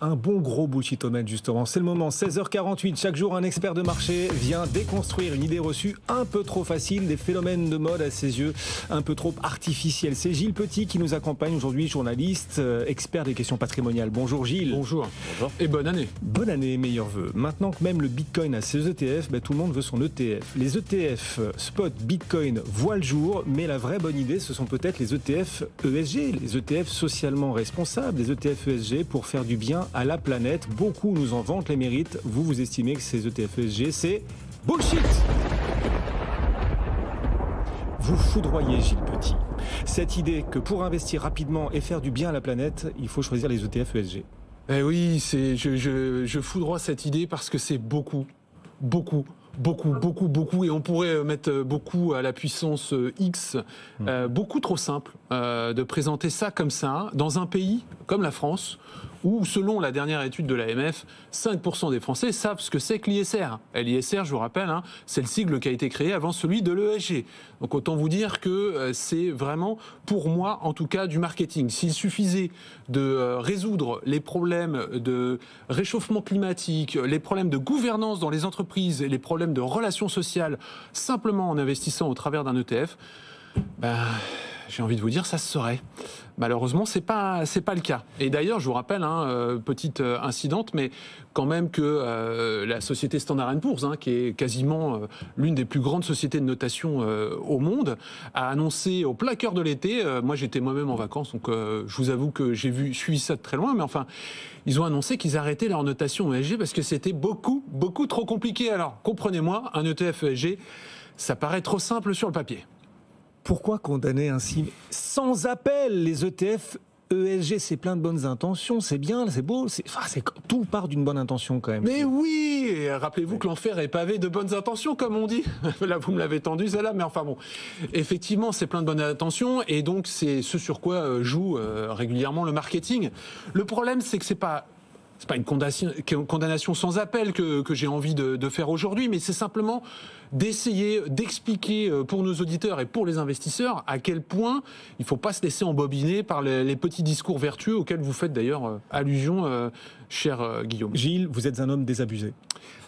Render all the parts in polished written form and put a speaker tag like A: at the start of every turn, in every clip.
A: Un bon gros bullshitomètre justement, c'est le moment, 16h48, chaque jour un expert de marché vient déconstruire une idée reçue un peu trop facile, des phénomènes de mode à ses yeux un peu trop artificiels. C'est Gilles Petit qui nous accompagne aujourd'hui, journaliste, expert des questions patrimoniales. Bonjour Gilles.
B: Bonjour. Et bonne année.
A: Bonne année, meilleurs vœux. Maintenant que même le Bitcoin a ses ETF, tout le monde veut son ETF. Les ETF spot Bitcoin voient le jour, mais la vraie bonne idée, ce sont peut-être les ETF ESG, les ETF socialement responsables, les ETF ESG pour faire du bien à la planète. Beaucoup nous en vantent les mérites. Vous estimez que ces ETF ESG, c'est bullshit. Vous foudroyez Gilles Petit. Cette idée que pour investir rapidement et faire du bien à la planète, il faut choisir les ETF ESG.
B: Eh oui, je foudroie cette idée parce que c'est beaucoup, et on pourrait mettre beaucoup à la puissance X, beaucoup trop simple de présenter ça comme ça, dans un pays comme la France, où selon la dernière étude de l'AMF, 5% des Français savent ce que c'est que l'ISR. Et l'ISR, je vous rappelle, c'est le sigle qui a été créé avant celui de l'ESG. Donc autant vous dire que c'est vraiment, pour moi en tout cas, du marketing. S'il suffisait de résoudre les problèmes de réchauffement climatique, les problèmes de gouvernance dans les entreprises et les problèmes de relations sociales, simplement en investissant au travers d'un ETF, j'ai envie de vous dire, ça se saurait. Malheureusement, c'est pas le cas. Et d'ailleurs, je vous rappelle, petite incidente, mais quand même que la société Standard & Poor's, qui est quasiment l'une des plus grandes sociétés de notation au monde, a annoncé au plein cœur de l'été, moi j'étais moi-même en vacances, donc je vous avoue que j'ai suivi ça de très loin, mais enfin, ils ont annoncé qu'ils arrêtaient leur notation ESG parce que c'était beaucoup trop compliqué. Alors, comprenez-moi, un ETF ESG, ça paraît trop simple sur le papier.
A: Pourquoi condamner ainsi sans appel les ETF ESG? C'est plein de bonnes intentions, c'est bien, c'est beau, tout part d'une bonne intention quand même.
B: Mais oui, rappelez-vous que l'enfer est pavé de bonnes intentions, comme on dit. Là, vous me l'avez tendu, celle-là, mais enfin bon. Effectivement, c'est plein de bonnes intentions, et donc c'est ce sur quoi joue régulièrement le marketing. Le problème, c'est que c'est pas une condamnation sans appel que j'ai envie de faire aujourd'hui, mais c'est simplement d'essayer d'expliquer pour nos auditeurs et pour les investisseurs à quel point il ne faut pas se laisser embobiner par les petits discours vertueux auxquels vous faites d'ailleurs allusion, cher Guillaume.
A: Gilles, vous êtes un homme désabusé.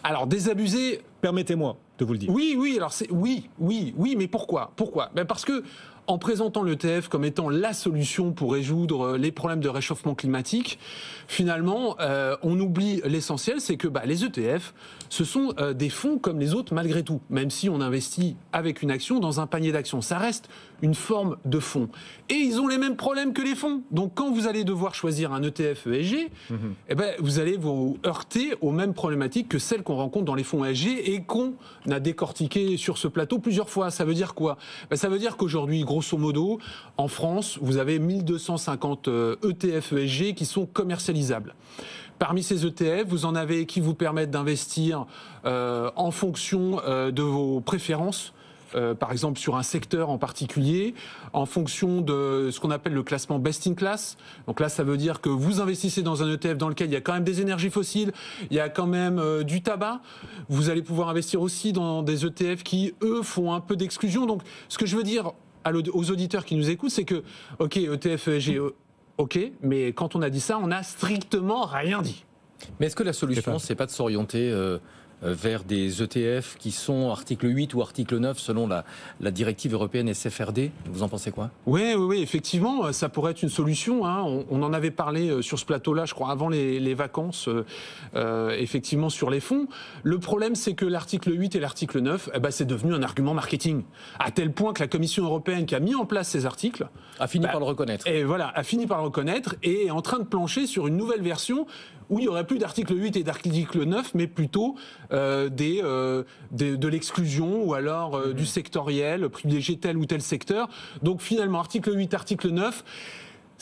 B: Alors, désabusé...
A: Permettez-moi de vous le dire.
B: Oui, mais pourquoi ? Parce que en présentant l'ETF comme étant la solution pour résoudre les problèmes de réchauffement climatique, finalement, on oublie l'essentiel, c'est que les ETF, ce sont des fonds comme les autres malgré tout, même si on investit avec une action dans un panier d'actions. Ça reste une forme de fonds. Et ils ont les mêmes problèmes que les fonds. Donc quand vous allez devoir choisir un ETF ESG, vous allez vous heurter aux mêmes problématiques que celles qu'on rencontre dans les fonds ESG et qu'on a décortiquées sur ce plateau plusieurs fois. Ça veut dire quoi ? Ça veut dire qu'aujourd'hui, grosso modo, en France, vous avez 1250 ETF ESG qui sont commercialisables. Parmi ces ETF, vous en avez qui vous permettent d'investir en fonction de vos préférences. Par exemple sur un secteur en particulier, en fonction de ce qu'on appelle le classement Best in Class. Donc là, ça veut dire que vous investissez dans un ETF dans lequel il y a quand même des énergies fossiles, il y a quand même du tabac. Vous allez pouvoir investir aussi dans des ETF qui, eux, font un peu d'exclusion. Donc, ce que je veux dire aux auditeurs qui nous écoutent, c'est que, ok, ETF, ESG, ok, mais quand on a dit ça, on n'a strictement rien dit.
C: Mais est-ce que la solution, c'est pas de s'orienter vers des ETF qui sont article 8 ou article 9 selon la directive européenne SFRD? Vous en pensez quoi?
B: Oui, effectivement, ça pourrait être une solution. On en avait parlé sur ce plateau-là, je crois, avant les vacances, effectivement, sur les fonds. Le problème, c'est que l'article 8 et l'article 9, c'est devenu un argument marketing, à tel point que la Commission européenne qui a mis en place ces articles
C: a fini par le reconnaître.
B: Et voilà, a fini par le reconnaître et est en train de plancher sur une nouvelle version où il n'y aurait plus d'article 8 et d'article 9, mais plutôt de l'exclusion ou alors du sectoriel, privilégier tel ou tel secteur. Donc finalement, article 8, article 9...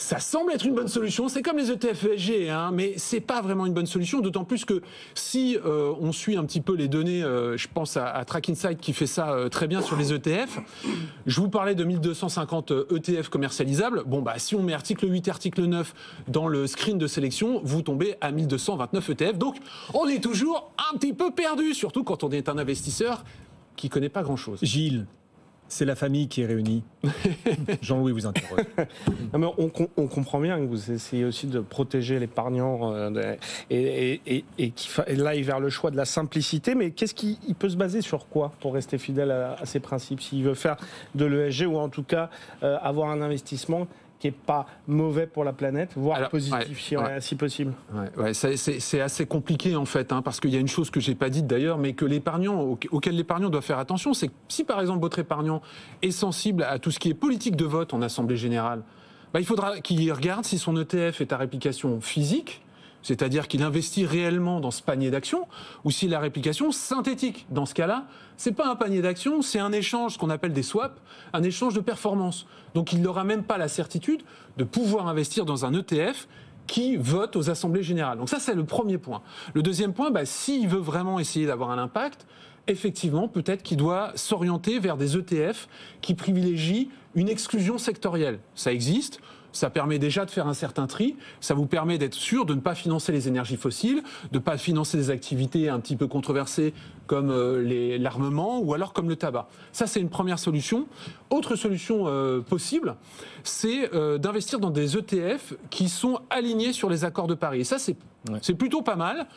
B: Ça semble être une bonne solution, c'est comme les ETF ESG, mais c'est pas vraiment une bonne solution, d'autant plus que si on suit un petit peu les données, je pense à Track Insight qui fait ça très bien sur les ETF, je vous parlais de 1250 ETF commercialisables, si on met article 8 et article 9 dans le screen de sélection, vous tombez à 1229 ETF, donc on est toujours un petit peu perdu, surtout quand on est un investisseur qui connaît pas grand-chose.
A: Gilles, C'est la famille qui est réunie. Jean-Louis vous interroge.
D: Non, mais on comprend bien que vous essayez aussi de protéger l'épargnant et qu'il aille vers le choix de la simplicité. Mais qu'est-ce qu'il peut se baser sur quoi pour rester fidèle à ses principes? S'il veut faire de l'ESG ou en tout cas avoir un investissement qui n'est pas mauvais pour la planète, voire positif si possible.
B: C'est assez compliqué en fait, parce qu'il y a une chose que j'ai pas dite d'ailleurs, mais que auquel l'épargnant doit faire attention, c'est que si par exemple votre épargnant est sensible à tout ce qui est politique de vote en assemblée générale, il faudra qu'il regarde si son ETF est à réplication physique, c'est-à-dire qu'il investit réellement dans ce panier d'actions, ou si la réplication synthétique. Dans ce cas-là, c'est pas un panier d'actions, c'est un échange, ce qu'on appelle des swaps, un échange de performance. Donc il n'aura même pas la certitude de pouvoir investir dans un ETF qui vote aux assemblées générales. Donc ça, c'est le premier point. Le deuxième point, s'il veut vraiment essayer d'avoir un impact, effectivement, peut-être qu'il doit s'orienter vers des ETF qui privilégient une exclusion sectorielle. Ça existe. Ça permet déjà de faire un certain tri, ça vous permet d'être sûr de ne pas financer les énergies fossiles, de ne pas financer des activités un petit peu controversées comme l'armement ou alors comme le tabac. Ça, c'est une première solution. Autre solution possible, c'est d'investir dans des ETF qui sont alignés sur les accords de Paris. Et ça, c'est plutôt pas mal,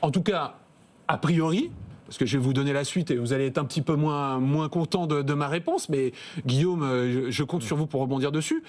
B: en tout cas, a priori. Parce que je vais vous donner la suite et vous allez être un petit peu moins content de ma réponse, mais Guillaume, je compte sur vous pour rebondir dessus.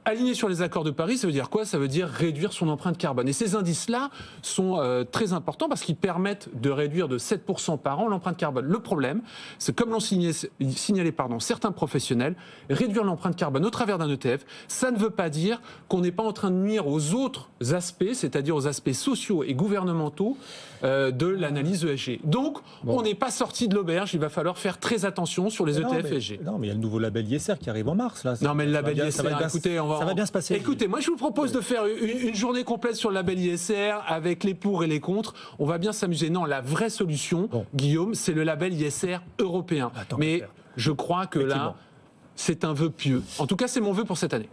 B: Aligné sur les accords de Paris, ça veut dire quoi? Ça veut dire réduire son empreinte carbone. Et ces indices-là sont très importants parce qu'ils permettent de réduire de 7% par an l'empreinte carbone. Le problème, c'est comme l'ont signalé certains professionnels, réduire l'empreinte carbone au travers d'un ETF, ça ne veut pas dire qu'on n'est pas en train de nuire aux autres aspects, c'est-à-dire aux aspects sociaux et gouvernementaux de l'analyse ESG. Donc, on n'est pas sorti de l'auberge, il va falloir faire très attention sur les ETF ESG.
A: Non, mais il y a le nouveau label ISR qui arrive en mars. Là.
B: Non, mais le label ISR, écoutez, ça
A: va bien se passer.
B: Écoutez, moi je vous propose de faire une journée complète sur le label ISR avec les pour et les contre. On va bien s'amuser. Non, la vraie solution, Guillaume, c'est le label ISR européen. Mais je crois que là, c'est un vœu pieux. En tout cas, c'est mon vœu pour cette année.